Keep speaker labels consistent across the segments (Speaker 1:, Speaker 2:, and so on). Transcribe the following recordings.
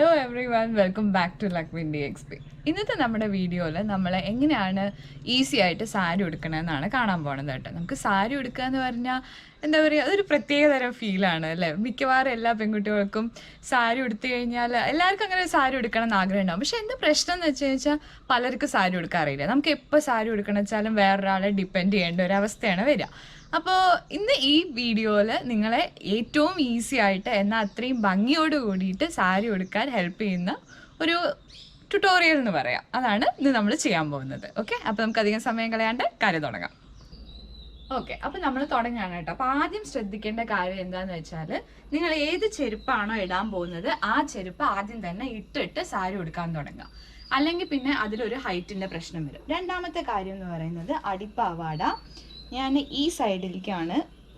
Speaker 1: Hello everyone, welcome back to ലക്വിൻഡി XP. ഇന്നത്തെ നമ്മുടെ വീഡിയോയിൽ നമ്മൾ എങ്ങനെയാണ് ഈസി ആയിട്ട് സാരി ഉടുക്കണമെന്നാണ് കാണാൻ പോകുന്നത് കേട്ടോ. നമുക്ക് സാരി ഉടുക്കുക എന്ന് പറഞ്ഞാൽ എന്താ പറയുക, അതൊരു പ്രത്യേകതരം ഫീലാണ് അല്ലേ. മിക്കവാറും എല്ലാ പെൺകുട്ടികൾക്കും സാരി ഉടുത്തു കഴിഞ്ഞാൽ എല്ലാവർക്കും അങ്ങനെ സാരി ഉടുക്കണം എന്ന് ആഗ്രഹം ഉണ്ടാവും. പക്ഷെ എന്താ പ്രശ്നം എന്ന് വെച്ചാൽ പലർക്കും സാരി ഉടുക്കാൻ അറിയില്ല. നമുക്ക് എപ്പോൾ സാരി ഉടുക്കണം വെച്ചാലും വേറൊരാളെ ഡിപ്പെൻഡ് ചെയ്യേണ്ട ഒരു അവസ്ഥയാണ് വരിക. അപ്പോൾ ഇന്ന് ഈ വീഡിയോയിൽ നിങ്ങളെ ഏറ്റവും ഈസി ആയിട്ട് എന്നാൽ അത്രയും ഭംഗിയോട് കൂടിയിട്ട് സാരി ഉടുക്കാൻ ഹെൽപ്പ് ചെയ്യുന്ന ഒരു ട്യൂട്ടോറിയൽ എന്ന് പറയാം. അതാണ് ഇന്ന് നമ്മൾ ചെയ്യാൻ പോകുന്നത്. ഓക്കെ, അപ്പോൾ നമുക്ക് അധികം സമയം കളയാണ്ട് കാര്യം തുടങ്ങാം. ഓക്കെ, അപ്പോൾ നമ്മൾ തുടങ്ങുകയാണ് കേട്ടോ. അപ്പോൾ ആദ്യം ശ്രദ്ധിക്കേണ്ട കാര്യം എന്താണെന്ന് വെച്ചാൽ, നിങ്ങൾ ഏത് ചെരുപ്പാണോ ഇടാൻ പോകുന്നത് ആ ചെരുപ്പ് ആദ്യം തന്നെ ഇട്ടിട്ട് സാരി ഉടുക്കാൻ തുടങ്ങുക. അല്ലെങ്കിൽ പിന്നെ അതിലൊരു ഹൈറ്റിൻ്റെ പ്രശ്നം വരും. രണ്ടാമത്തെ കാര്യം എന്ന് പറയുന്നത്, അടിപ്പാവാട ഞാൻ ഈ സൈഡിലേക്കാണ്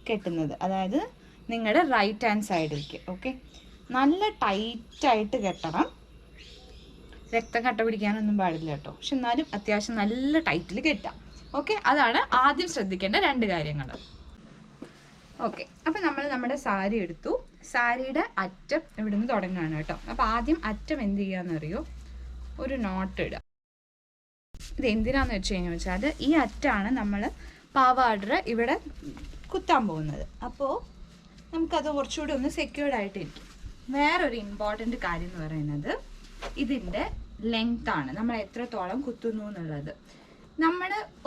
Speaker 1: കെട്ടുന്നത്, അതായത് നിങ്ങളുടെ റൈറ്റ് ഹാൻഡ് സൈഡിലേക്ക്. ഓക്കെ, നല്ല ടൈറ്റായിട്ട് കെട്ടണം. രക്തം കട്ട പിടിക്കാനൊന്നും പാടില്ല കേട്ടോ, പക്ഷെ എന്നാലും അത്യാവശ്യം നല്ല ടൈറ്റിൽ കെട്ടാം. ഓക്കെ, അതാണ് ആദ്യം ശ്രദ്ധിക്കേണ്ട രണ്ട് കാര്യങ്ങൾ. ഓക്കെ, അപ്പം നമ്മൾ നമ്മുടെ സാരി എടുത്തു. സാരിയുടെ അറ്റം ഇവിടെ നിന്ന് തുടങ്ങുകയാണ് കേട്ടോ. അപ്പം ആദ്യം അറ്റം എന്ത് ചെയ്യാന്നറിയോ, ഒരു നോട്ട് ഇടുക. ഇത് എന്തിനാന്ന് വെച്ചാൽ ഈ അറ്റാണ് നമ്മൾ പാവാട ഇവിടെ കുത്താൻ പോകുന്നത്. അപ്പോൾ നമുക്കത് കുറച്ചുകൂടി ഒന്ന് സെക്യൂർഡ് ആയിട്ടിരിക്കും. വേറൊരു ഇമ്പോർട്ടൻ്റ് കാര്യം എന്ന് പറയുന്നത്, ഇതിൻ്റെ ലെങ്ത് ആണ്, നമ്മൾ എത്രത്തോളം കുത്തുന്നു എന്നുള്ളത്.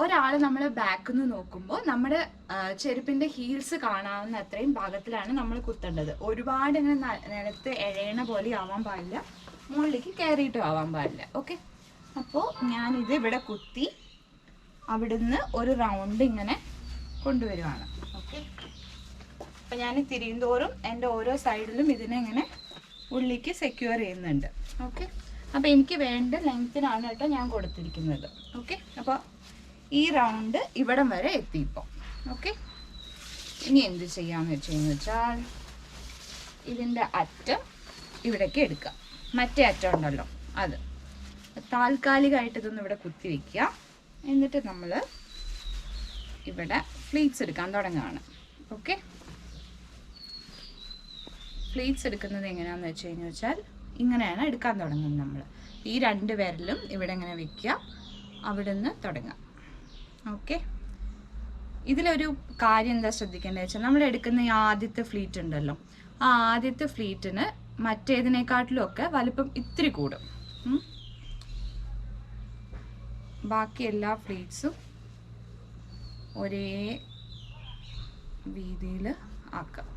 Speaker 1: ഒരാൾ നമ്മൾ ബാക്കിൽ നിന്ന് നോക്കുമ്പോൾ നമ്മുടെ ചെരുപ്പിൻ്റെ ഹീൽസ് കാണാവുന്ന അത്രയും ഭാഗത്തിലാണ് നമ്മൾ കുത്തേണ്ടത്. ഒരുപാട് ഇങ്ങനെ നിലത്ത് എഴയണ പോലെ ആവാൻ പാടില്ല, മുകളിലേക്ക് കയറിയിട്ടും ആവാൻ പാടില്ല. ഓക്കെ, അപ്പോൾ ഞാനിത് ഇവിടെ കുത്തി അവിടുന്ന് ഒരു റൗണ്ട് ഇങ്ങനെ കൊണ്ടുവരുവാണ്. ഓക്കെ, അപ്പം ഞാൻ തിരിയും തോറും എൻ്റെ ഓരോ സൈഡിലും ഇതിനെ ഇങ്ങനെ ഉള്ളിലേക്ക് സെക്യൂർ ചെയ്യുന്നുണ്ട്. ഓക്കെ, അപ്പോൾ എനിക്ക് വേണ്ട ലെങ്ത്തിനാണ് കേട്ടോ ഞാൻ കൊടുത്തിരിക്കുന്നത്. ഓക്കെ, അപ്പോൾ ഈ റൗണ്ട് ഇവിടം വരെ എത്തിയിപ്പോൾ. ഓക്കെ, ഇനി എന്ത് ചെയ്യാമെന്ന് വെച്ചാൽ ഇതിൻ്റെ അറ്റം ഇവിടേക്ക് എടുക്കുക. മറ്റേ അറ്റം ഉണ്ടല്ലോ അത് താൽക്കാലികമായിട്ട് ഇതൊന്ന് ഇവിടെ കുത്തി വയ്ക്കുക. എന്നിട്ട് നമ്മൾ ഇവിടെ ഫ്ലീറ്റ്സ് എടുക്കാൻ തുടങ്ങുകയാണ്. ഓക്കെ, ഫ്ലീറ്റ്സ് എടുക്കുന്നത് എങ്ങനെയാണെന്ന് വെച്ചാൽ ഇങ്ങനെയാണ് എടുക്കാൻ തുടങ്ങുന്നത്. നമ്മൾ ഈ രണ്ട് വിരലും ഇവിടെ ഇങ്ങനെ വെക്കുക, അവിടെ നിന്ന് തുടങ്ങാം. ഓക്കെ, ഇതിലൊരു കാര്യം എന്താ ശ്രദ്ധിക്കേണ്ടത് വെച്ചാൽ, നമ്മൾ എടുക്കുന്ന ഈ ആദ്യത്തെ ഫ്ലീറ്റ് ഉണ്ടല്ലോ, ആ ആദ്യത്തെ ഫ്ലീറ്റിന് മറ്റേതിനെക്കാട്ടിലും ഒക്കെ വലിപ്പം ഇത്തിരി കൂടും. ബാക്കി എല്ലാ ഫ്ലീറ്റ്സും ഒരേ വീതിയിൽ ആക്കാം.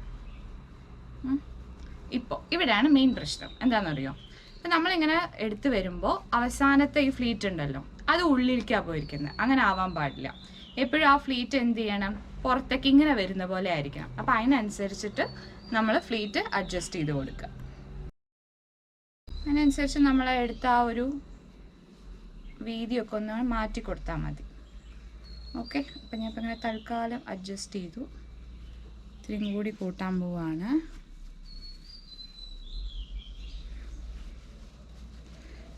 Speaker 1: ഇപ്പോൾ ഇവിടെയാണ് മെയിൻ പ്രശ്നം. എന്താണെന്നറിയോ, ഇപ്പം നമ്മളിങ്ങനെ എടുത്തു വരുമ്പോൾ അവസാനത്തെ ഈ ഫ്ലീറ്റ് ഉണ്ടല്ലോ, അത് ഉള്ളിലേക്കാണ് പോയിരിക്കുന്നത്. അങ്ങനെ ആവാൻ പാടില്ല. എപ്പോഴും ആ ഫ്ലീറ്റ് എന്ത് ചെയ്യണം, പുറത്തേക്ക് ഇങ്ങനെ വരുന്ന പോലെ ആയിരിക്കണം. അപ്പം അതിനനുസരിച്ചിട്ട് നമ്മൾ ഫ്ലീറ്റ് അഡ്ജസ്റ്റ് ചെയ്ത് കൊടുക്കുക. അതിനനുസരിച്ച് നമ്മൾ എടുത്ത ആ ഒരു വീതിയൊക്കെ ഒന്ന് മാറ്റി കൊടുത്താൽ മതി. ഓക്കെ, അപ്പം ഞാൻ ഇപ്പം ഇങ്ങനെ തൽക്കാലം അഡ്ജസ്റ്റ് ചെയ്തു. ഇത്തിരിയും കൂടി കൂട്ടാൻ പോവാണ്.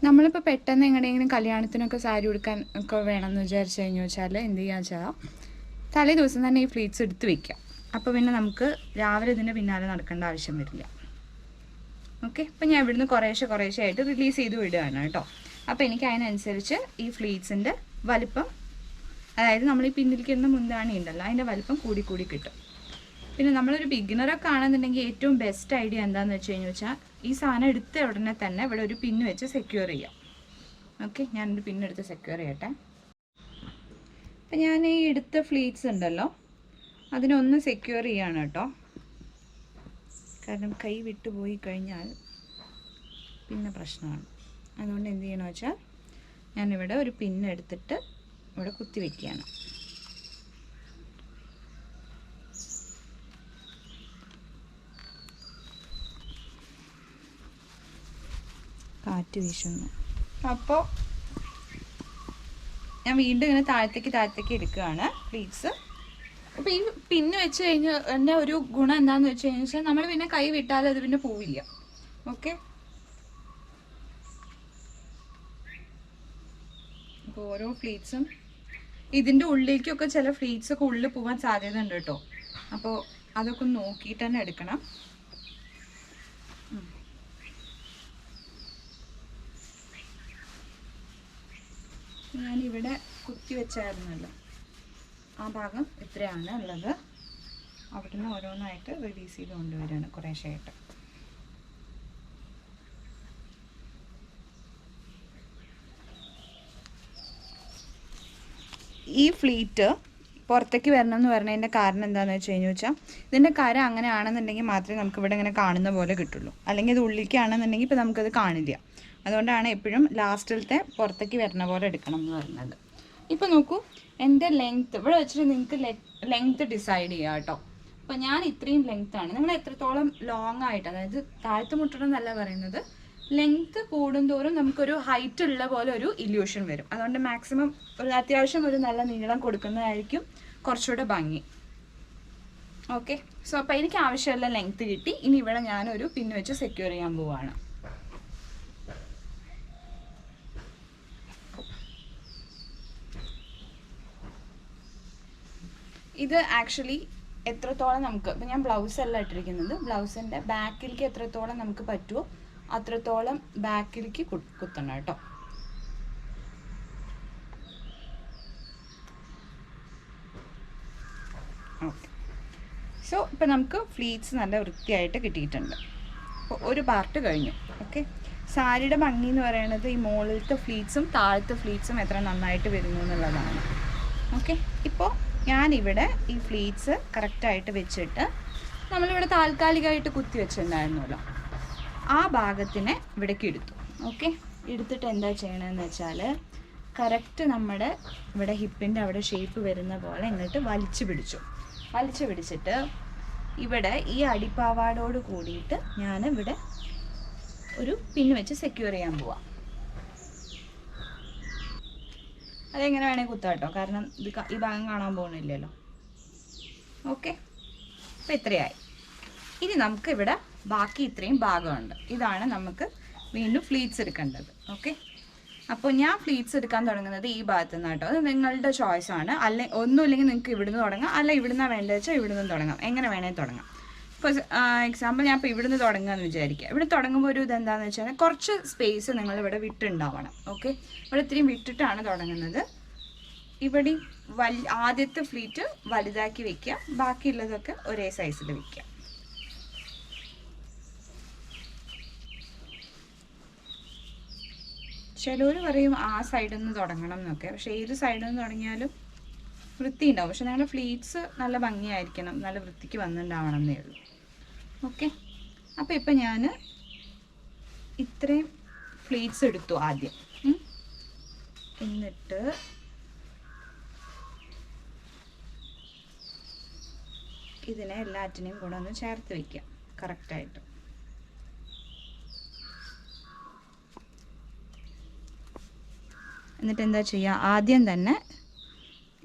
Speaker 1: നമ്മളിപ്പോൾ പെട്ടെന്ന് എങ്ങനെയെങ്കിലും കല്യാണത്തിനൊക്കെ സാരി ഉടുക്കാൻ ഒക്കെ വേണമെന്ന് വിചാരിച്ചു വെച്ചാൽ എന്ത് ചെയ്യുക വെച്ചാൽ, തലേ ദിവസം തന്നെ ഈ ഫ്ലീറ്റ്സ് എടുത്ത് വെക്കാം. അപ്പോൾ പിന്നെ നമുക്ക് രാവിലെ ഇതിൻ്റെ പിന്നാലെ നടക്കേണ്ട ആവശ്യം വരില്ല. ഓക്കെ, അപ്പം ഞാൻ ഇവിടുന്ന് കുറേശ്ശെ ആയിട്ട് റിലീസ് ചെയ്ത് വിടുകയാണ് കേട്ടോ. അപ്പോൾ എനിക്ക് അതിനനുസരിച്ച് ഈ ഫ്ലീറ്റ്സിൻ്റെ വലിപ്പം, അതായത് നമ്മൾ ഈ പിന്നിലിരിക്കുന്ന മുന്താണി ഉണ്ടല്ലോ, അതിൻ്റെ വലിപ്പം കൂടി കിട്ടും. പിന്നെ നമ്മളൊരു ബിഗിനറൊക്കെ ആണെന്നുണ്ടെങ്കിൽ ഏറ്റവും ബെസ്റ്റ് ഐഡിയ എന്താണെന്ന് വെച്ചാൽ, ഈ സാധനം എടുത്ത ഉടനെ തന്നെ ഇവിടെ ഒരു പിന്ന് വെച്ച് സെക്യൂർ ചെയ്യാം. ഓക്കെ, ഞാനൊരു പിന്നെടുത്ത് സെക്യൂർ ചെയ്യട്ടെ. അപ്പം ഞാൻ ഈ എടുത്ത ഫ്ലീറ്റ്സ് ഉണ്ടല്ലോ, അതിനൊന്ന് സെക്യൂർ ചെയ്യാണ് കേട്ടോ. കാരണം കൈ വിട്ടു പോയി കഴിഞ്ഞാൽ പിന്നെ പ്രശ്നമാണ്. അതുകൊണ്ട് എന്ത് ചെയ്യണമെന്ന് വെച്ചാൽ, ഞാനിവിടെ ഒരു പിന്നെടുത്തിട്ട് ഇവിടെ കുത്തി വയ്ക്കുകയാണ്. കാറ്റ് വീശുന്നു. അപ്പോൾ ഞാൻ വീണ്ടും ഇങ്ങനെ താഴത്തേക്ക് എടുക്കുകയാണ് ഫ്ലീറ്റ്സ്. അപ്പോൾ ഈ പിന്ന് വെച്ച് കഴിഞ്ഞാൽ എൻ്റെ ഒരു ഗുണം എന്താണെന്ന് വെച്ചാൽ, നമ്മൾ പിന്നെ കൈ വിട്ടാൽ അത് പിന്നെ പോവില്ല. ഓക്കെ, അപ്പോൾ ഓരോ ഫ്ലീറ്റ്സും ഇതിൻ്റെ ഉള്ളിലേക്കൊക്കെ ചില ഫ്ലീറ്റ്സൊക്കെ ഉള്ളിൽ പോകാൻ സാധ്യത ഉണ്ട് കേട്ടോ. അപ്പോൾ അതൊക്കെ നോക്കിയിട്ട് തന്നെ എടുക്കണം. ഞാനിവിടെ കുത്തി വെച്ചായിരുന്നല്ലോ, ആ ഭാഗം ഇത്രയാണ് ഉള്ളത്. അവിടുന്ന് ഓരോന്നായിട്ട് റിലീസ് ചെയ്ത് കൊണ്ടുവരികയാണ് കുറേശ്ശെയായിട്ട്. ഈ ഫ്ലീറ്റ് പുറത്തേക്ക് വരണം എന്ന് പറഞ്ഞതിൻ്റെ കാരണം എന്താണെന്ന് വെച്ചാൽ ഇതിൻ്റെ കര അങ്ങനെ ആണെന്നുണ്ടെങ്കിൽ മാത്രമേ നമുക്ക് ഇവിടെ ഇങ്ങനെ കാണുന്ന പോലെ കിട്ടുള്ളൂ. അല്ലെങ്കിൽ ഇത് ഉള്ളിലേക്കാണെന്നുണ്ടെങ്കിൽ ഇപ്പോൾ നമുക്കത് കാണില്ല. അതുകൊണ്ടാണ് എപ്പോഴും ലാസ്റ്റിലത്തെ പുറത്തേക്ക് വരുന്ന പോലെ എടുക്കണം എന്ന് പറയുന്നത്. ഇപ്പോൾ നോക്കൂ, എൻ്റെ ലെങ്ത്ത് ഇവിടെ വെച്ചിട്ട് നിങ്ങൾക്ക് ലെങ്ത്ത് ഡിസൈഡ് ചെയ്യാം കേട്ടോ. അപ്പോൾ ഞാൻ ഇത്രയും ലെങ്ത്താണ്. നിങ്ങൾ എത്രത്തോളം ലോങ് ആയിട്ട്, അതായത് താഴ്ത്തു മുട്ടണം എന്നല്ല പറയുന്നത്, ലെങ്ത്ത് കൂടുന്തോറും നമുക്കൊരു ഹൈറ്റ് ഉള്ള പോലെ ഒരു ഇല്യൂഷൻ വരും. അതുകൊണ്ട് മാക്സിമം ഒരു അത്യാവശ്യം ഒരു നല്ല നീളം കൊടുക്കുന്നതായിരിക്കും കുറച്ചുകൂടെ ഭംഗി. ഓക്കെ, സോ അപ്പോൾ എനിക്ക് ആവശ്യമുള്ള ലെങ്ത്ത് കിട്ടി. ഇനി ഇവിടെ ഞാനൊരു പിന്ന് വെച്ച് സെക്യൂർ ചെയ്യാൻ പോവാണ്. ഇത് ആക്ച്വലി എത്രത്തോളം നമുക്ക്, ഇപ്പം ഞാൻ ബ്ലൗസ് അല്ല ഇട്ടിരിക്കുന്നത്, ബ്ലൗസിൻ്റെ ബാക്കിലേക്ക് എത്രത്തോളം നമുക്ക് പറ്റുമോ അത്രത്തോളം ബാക്കിലേക്ക് കുത്തണം കേട്ടോ. ഓക്കെ, സോ ഇപ്പം നമുക്ക് ഫ്ലീറ്റ്സ് നല്ല വൃത്തിയായിട്ട് കിട്ടിയിട്ടുണ്ട്. അപ്പോൾ ഒരു പാർട്ട് കഴിഞ്ഞു. ഓക്കെ, സാരിയുടെ ഭംഗി എന്ന് പറയുന്നത് ഈ മുകളിലത്തെ ഫ്ലീറ്റ്സും താഴത്തെ ഫ്ലീറ്റ്സും എത്ര നന്നായിട്ട് വരുന്നു എന്നുള്ളതാണ്. ഓക്കെ, ഇപ്പോൾ ഞാനിവിടെ ഈ ഫ്ലീറ്റ്സ് കറക്റ്റായിട്ട് വെച്ചിട്ട് നമ്മളിവിടെ താൽക്കാലികമായിട്ട് കുത്തി വെച്ചിട്ടുണ്ടായിരുന്നല്ലോ, ആ ഭാഗത്തിനെ ഇവിടേക്ക് എടുത്തു. ഓക്കെ, എടുത്തിട്ട് എന്താ ചെയ്യണമെന്ന് വെച്ചാൽ കറക്റ്റ് നമ്മുടെ ഇവിടെ ഹിപ്പിൻ്റെ അവിടെ ഷേപ്പ് വരുന്ന പോലെ ഇങ്ങോട്ട് വലിച്ചു പിടിച്ചിട്ട് ഇവിടെ ഈ അടിപ്പാവാടോട് കൂടിയിട്ട് ഞാൻ ഇവിടെ ഒരു പിന്ന് വെച്ച് സെക്യൂർ ചെയ്യാൻ പോവാം. അതെങ്ങനെ വേണമെങ്കിൽ കുത്താം കേട്ടോ, കാരണം ഇത് ഈ ഭാഗം കാണാൻ പോകുന്നില്ലല്ലോ. ഓക്കെ, അപ്പോൾ ഇത്രയായി. ഇനി നമുക്ക് ഇവിടെ ബാക്കി ഇത്രയും ഭാഗമുണ്ട്. ഇതാണ് നമുക്ക് വീണ്ടും ഫ്ലീറ്റ്സ് എടുക്കേണ്ടത്. ഓക്കെ, അപ്പോൾ ഞാൻ ഫ്ലീറ്റ്സ് എടുക്കാൻ തുടങ്ങുന്നത് ഈ ഭാഗത്തു നിന്ന് കേട്ടോ. അത് നിങ്ങളുടെ ചോയ്സാണ്. ഒന്നുമില്ലെങ്കിൽ നിങ്ങൾക്ക് ഇവിടുന്ന് തുടങ്ങാം, അല്ല ഇവിടുന്നാണ് വേണ്ടത് വെച്ചാൽ ഇവിടുന്ന് തുടങ്ങാം, എങ്ങനെ വേണേൽ തുടങ്ങാം. ഇപ്പോൾ എക്സാമ്പിൾ ഞാൻ ഇപ്പോൾ ഇവിടുന്ന് തുടങ്ങുകയെന്ന് വിചാരിക്കുക. ഇവിടെ തുടങ്ങുമ്പോൾ ഒരു ഇതെന്താണെന്ന് വെച്ചാൽ കുറച്ച് സ്പേസ് നിങ്ങളിവിടെ വിട്ടുണ്ടാവണം. ഓക്കെ, ഇവിടെ ഇത്രയും വിട്ടിട്ടാണ് തുടങ്ങുന്നത്. ഇവിടെ ആദ്യത്തെ ഫ്ലീറ്റ് വലുതാക്കി വെക്കുക, ബാക്കിയുള്ളതൊക്കെ ഒരേ സൈസിൽ വെക്കുക. ചിലർ പറയും ആ സൈഡിൽ നിന്ന് തുടങ്ങണം എന്നൊക്കെ, പക്ഷേ ഏത് സൈഡിൽ നിന്ന് തുടങ്ങിയാലും വൃത്തി ഉണ്ടാവും. പക്ഷെ നിങ്ങളുടെ ഫ്ലീറ്റ്സ് നല്ല ഭംഗിയായിരിക്കണം, നല്ല വൃത്തിക്ക് വന്നിട്ടുണ്ടാവണം എന്നേ ഉള്ളൂ. ഓക്കെ, അപ്പോൾ ഇപ്പം ഞാൻ ഇത്രയും ഫ്ലീറ്റ്സ് എടുത്തു ആദ്യം. എന്നിട്ട് ഇതിനെ എല്ലാറ്റിനെയും കൂടെ ഒന്ന് ചേർത്ത് വയ്ക്കാം കറക്റ്റായിട്ട്. എന്നിട്ട് എന്താ ചെയ്യുക, ആദ്യം തന്നെ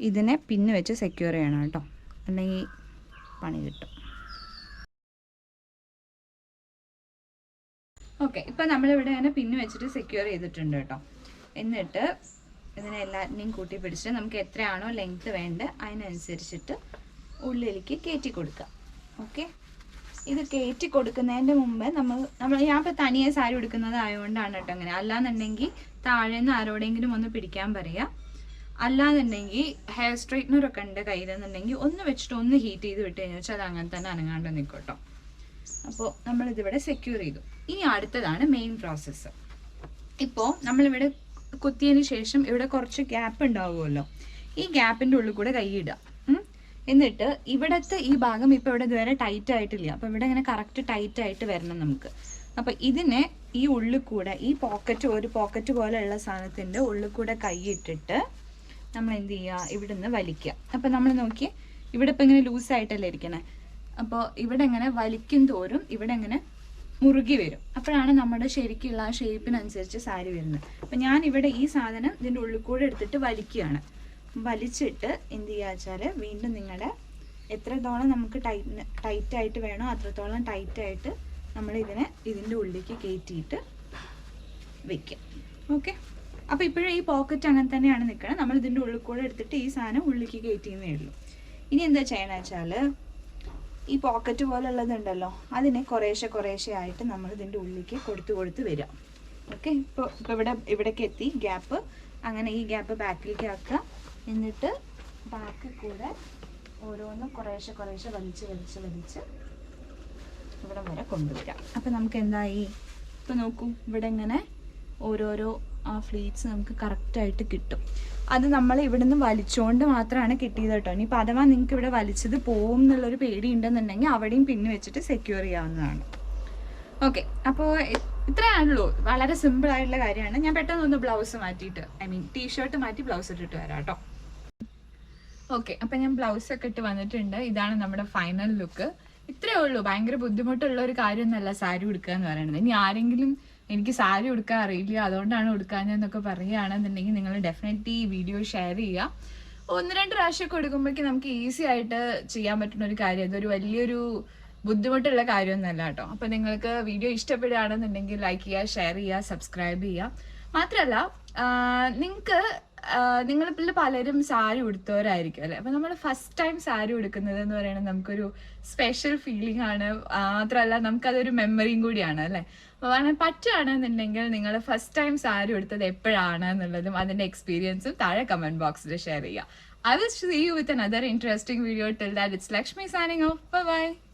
Speaker 1: ഇതിനെ പിന്ന് വെച്ച് സെക്യൂർ ചെയ്യണം കേട്ടോ, അല്ലെങ്കിൽ പണി കിട്ടും. ഓക്കെ, ഇപ്പം നമ്മളിവിടെ തന്നെ പിന്ന് വെച്ചിട്ട് സെക്യൂർ ചെയ്തിട്ടുണ്ട് കേട്ടോ. എന്നിട്ട് ഇതിനെ എല്ലാറ്റിനെയും കൂട്ടി പിടിച്ചിട്ട് നമുക്ക് എത്രയാണോ ലെങ്ത്ത് വേണ്ടത് അതിനനുസരിച്ചിട്ട് ഉള്ളിലേക്ക് കയറ്റി കൊടുക്കുക. ഓക്കെ, ഇത് കയറ്റി കൊടുക്കുന്നതിൻ്റെ മുമ്പ് ഞാൻ ഇപ്പോൾ തനിയെ സാരി എടുക്കുന്നത് ആയതുകൊണ്ടാണ് കേട്ടോ അങ്ങനെ. അല്ലാന്നുണ്ടെങ്കിൽ താഴേന്ന് ആരോടെങ്കിലും ഒന്ന് പിടിക്കാൻ പറയുക. അല്ലാന്നുണ്ടെങ്കിൽ ഹെയർ സ്ട്രൈറ്റ്നറൊക്കെ ഉണ്ട് കയ്യിലെന്നുണ്ടെങ്കിൽ ഒന്ന് വെച്ചിട്ട് ഒന്ന് ഹീറ്റ് ചെയ്ത് വിട്ട് കഴിഞ്ഞാൽ വെച്ചാൽ അത് അങ്ങനെ തന്നെ അനങ്ങാണ്ട് നിൽക്കും കേട്ടോ. അപ്പോൾ നമ്മളിതിവിടെ സെക്യൂർ ചെയ്തു. ഇനി അടുത്തതാണ് മെയിൻ പ്രോസസ്സ്. ഇപ്പോൾ നമ്മളിവിടെ കുത്തിയതിന് ശേഷം ഇവിടെ കുറച്ച് ഗ്യാപ്പ് ഉണ്ടാവുമല്ലോ, ഈ ഗ്യാപ്പിൻ്റെ ഉള്ളിൽ കൂടെ കൈയിടുക. എന്നിട്ട് ഇവിടുത്തെ ഈ ഭാഗം ഇപ്പോൾ ഇവിടെ ഇതുവരെ ടൈറ്റ് ആയിട്ടില്ല, അപ്പോൾ ഇവിടെ ഇങ്ങനെ കറക്റ്റ് ടൈറ്റ് ആയിട്ട് വരണം നമുക്ക്. അപ്പോൾ ഇതിനെ ഈ ഉള്ളിൽ കൂടെ ഈ ഒരു പോക്കറ്റ് പോലെയുള്ള സാധനത്തിൻ്റെ ഉള്ളിൽ കൂടെ കൈയിട്ടിട്ട് നമ്മൾ എന്ത് ചെയ്യുക, ഇവിടുന്ന് വലിക്കുക. അപ്പോൾ നമ്മൾ നോക്കിയേ, ഇവിടെ ഇപ്പോൾ ഇങ്ങനെ ലൂസായിട്ടല്ലേ ഇരിക്കണേ, അപ്പോൾ ഇവിടെ ഇങ്ങനെ വലിക്കും തോറും ഇവിടെ ഇങ്ങനെ മുറുകി വരും. അപ്പോഴാണ് നമ്മുടെ ശരിക്കുള്ള ആ ഷേപ്പിനനുസരിച്ച് സാരി വരുന്നത്. അപ്പോൾ ഞാൻ ഇവിടെ ഈ സാധനം ഇതിൻ്റെ ഉള്ളിൽ കൂടെ എടുത്തിട്ട് വലിക്കുകയാണ്. വലിച്ചിട്ട് എന്ത് ചെയ്യുക വെച്ചാൽ വീണ്ടും നിങ്ങളുടെ എത്രത്തോളം നമുക്ക് ടൈറ്റായിട്ട് വേണോ അത്രത്തോളം ടൈറ്റായിട്ട് നമ്മൾ ഇതിൻ്റെ ഉള്ളിലേക്ക് കയറ്റിയിട്ട് വെക്കുക. ഓക്കെ, അപ്പോൾ ഇപ്പോഴും ഈ പോക്കറ്റ് അങ്ങനെ തന്നെയാണ് നിൽക്കണം. നമ്മൾ ഇതിൻ്റെ ഉള്ളിൽ കൂടെ എടുത്തിട്ട് ഈ സാധനം ഉള്ളിലേക്ക് കയറ്റിയെന്നേ ഉള്ളൂ. ഇനി എന്താ ചെയ്യണമെന്ന് വെച്ചാൽ ഈ പോക്കറ്റ് പോലുള്ളതുണ്ടല്ലോ, അതിനെ കുറേശ്ശെ ആയിട്ട് നമ്മൾ ഇതിൻ്റെ ഉള്ളിലേക്ക് കൊടുത്ത് വരിക. ഓക്കെ. ഇപ്പോൾ ഇവിടേക്ക് എത്തി ഗ്യാപ്പ്. അങ്ങനെ ഈ ഗ്യാപ്പ് ബാക്കിലേക്ക് ആക്കുക. എന്നിട്ട് ബാക്കിൽ കൂടെ ഓരോന്നും കുറേശ്ശെ വലിച്ച് ഇവിടെ വരെ കൊണ്ടുവരാം. അപ്പം നമുക്ക് എന്തായി, ഇപ്പം നോക്കൂ, ഇവിടെ ഇങ്ങനെ ഓരോരോ ആ ഫ്ലീറ്റ്സ് നമുക്ക് കറക്റ്റായിട്ട് കിട്ടും. അത് നമ്മൾ ഇവിടെ നിന്ന് വലിച്ചുകൊണ്ട് മാത്രമാണ് കിട്ടിയത് കേട്ടോ. ഇനിയിപ്പോൾ അഥവാ നിങ്ങൾക്ക് ഇവിടെ വലിച്ചത് പോവും എന്നുള്ളൊരു പേടി ഉണ്ടെന്നുണ്ടെങ്കിൽ അവിടെയും പിന്ന് വെച്ചിട്ട് സെക്യൂർ ചെയ്യാവുന്നതാണ്. ഓക്കെ, അപ്പോൾ ഇത്രയാണല്ലോ. വളരെ സിമ്പിൾ ആയിട്ടുള്ള കാര്യമാണ്. ഞാൻ പെട്ടെന്ന് ഒന്ന് ബ്ലൗസ് മാറ്റിയിട്ട്, ടീഷർട്ട് മാറ്റി ബ്ലൗസ് ഇട്ടിട്ട് വരാം കേട്ടോ. ഓക്കെ, അപ്പം ഞാൻ ബ്ലൗസൊക്കെ ഇട്ട് വന്നിട്ടുണ്ട്. ഇതാണ് നമ്മുടെ ഫൈനൽ ലുക്ക്. ഇത്രയേ ഉള്ളൂ. ഭയങ്കര ബുദ്ധിമുട്ടുള്ള ഒരു കാര്യമൊന്നുമല്ല സാരി ഉടുക്കുക എന്ന് പറയുന്നത്. ഇനി ആരെങ്കിലും എനിക്ക് സാരി ഉടുക്കാൻ അറിയില്ല അതുകൊണ്ടാണ് ഉടുക്കാഞ്ഞെന്നൊക്കെ പറയുകയാണെന്നുണ്ടെങ്കിൽ നിങ്ങൾ ഡെഫിനറ്റ്ലി ഈ വീഡിയോ ഷെയർ ചെയ്യുക. 1-2 പ്രാവശ്യമൊക്കെ എടുക്കുമ്പോഴേക്കും നമുക്ക് ഈസി ആയിട്ട് ചെയ്യാൻ പറ്റുന്ന ഒരു കാര്യം. ഇതൊരു വലിയൊരു ബുദ്ധിമുട്ടുള്ള കാര്യമൊന്നുമല്ല കേട്ടോ. അപ്പം നിങ്ങൾക്ക് വീഡിയോ ഇഷ്ടപ്പെടുകയാണെന്നുണ്ടെങ്കിൽ ലൈക്ക് ചെയ്യുക, ഷെയർ ചെയ്യുക, സബ്സ്ക്രൈബ് ചെയ്യുക. മാത്രമല്ല നിങ്ങൾക്ക് നിങ്ങളിൽ പലരും സാരി ഉടുത്തവരായിരിക്കും അല്ലേ. അപ്പം നമ്മൾ ഫസ്റ്റ് ടൈം സാരി ഉടുക്കുന്നത് എന്ന് പറയുന്നത് നമുക്കൊരു സ്പെഷ്യൽ ഫീലിംഗ് ആണ്. മാത്രമല്ല നമുക്കതൊരു മെമ്മറിയും കൂടിയാണ് അല്ലേ. അപ്പോൾ പറ്റുകയാണെന്നുണ്ടെങ്കിൽ നിങ്ങൾ ഫസ്റ്റ് ടൈം സാരി ഉടുത്തത് എപ്പോഴാണ് എന്നുള്ളതും അതിൻ്റെ എക്സ്പീരിയൻസും താഴെ കമൻറ്റ് ബോക്സിൽ ഷെയർ ചെയ്യുക. I will see you with another interesting video. Till that, it's Lakshmi signing off. Bye bye.